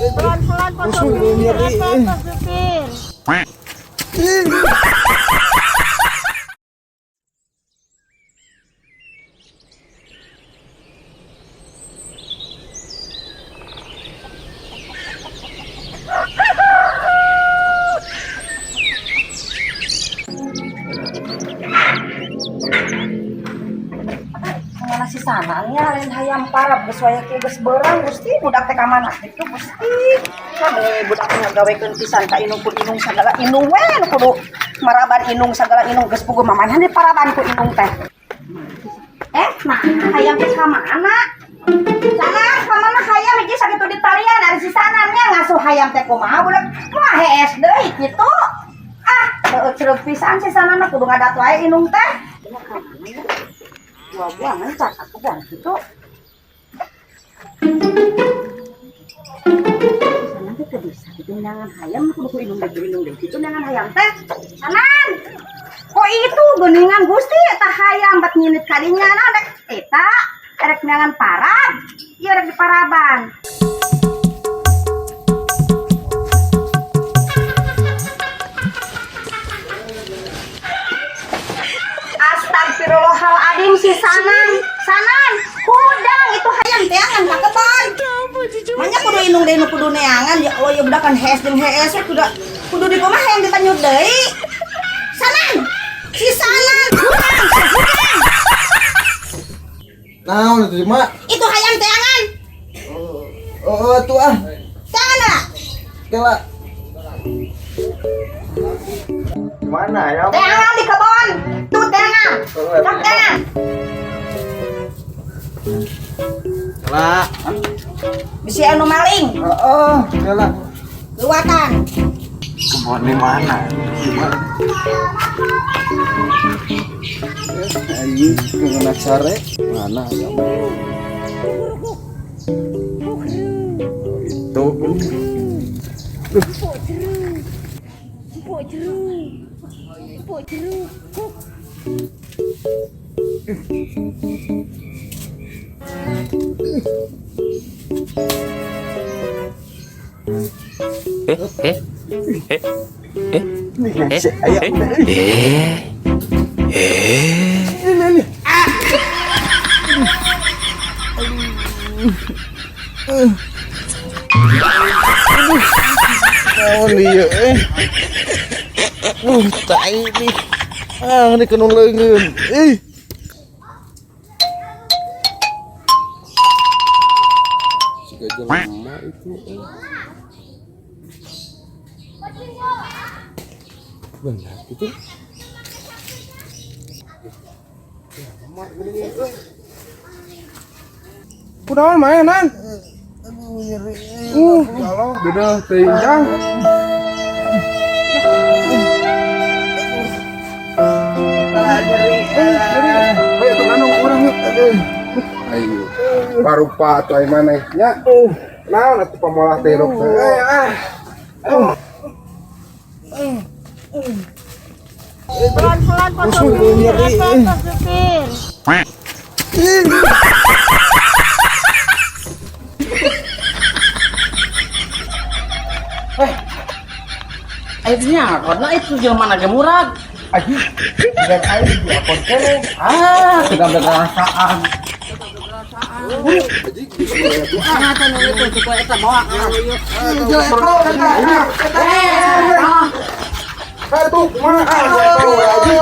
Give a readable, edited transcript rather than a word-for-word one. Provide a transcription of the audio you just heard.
Pelan-pelan posisi supir. Mana si sananya lain hayam parab geus waya kieu geus beurang Gusti budak teh ka mana kitu Gusti. Kade budak teh ngagawekeun pisan ka inung sagala inung we nu kudu maraban inung sagala inung geus puguh mamanahan di paraban ku inung teh. Nah hayam teh ka mana? Sana ka mana hayam ieu sakitu di talian ari si sananya ngasuh hayam teh kumaha budak mah hees deui kitu. Teu ceureup pisan si sanana kudu ngadat wae inung teh. Buah-buah mencak aku dan gitu. Sana teh bisa gitu nangan hayam kudu inung deh gitu nangan hayam teh. Sanan. Kok itu geuningan Gusti tah hayam bat nginit kadinya na rek eta rek nangan parab. Ieu rek di paraban. Astagfirullahaladzim si Sanan kudang itu hayam teangan ka kebon manya kudu inung deui nu kudu neangan ya Allah ya budak kan hees jeung hees kudu di kumaha hayam ditanyut deui Sanan si Sanan kudang naon itu mak itu hayam teangan tuh teangan lah kela mana ya teangan di kebon tuh teangan cok teangan lah bisi anu maling kela luatan kebon di mana ayo kena sare mana ya itu oh iya tai nih ini kena leungeun siga jelema itu benar gitu kunaon mainan aduh nyeri kalau beda teuing ayo tuh kanong orang yuk ayo parupa atau yang mana nya naon atuh pamolah terok Pelan-pelan posisi supir. airnya karena itu jelema na ge murag aji dan air di akon kene sudah berkerasaan itu supaya eta bawa tuh mana aji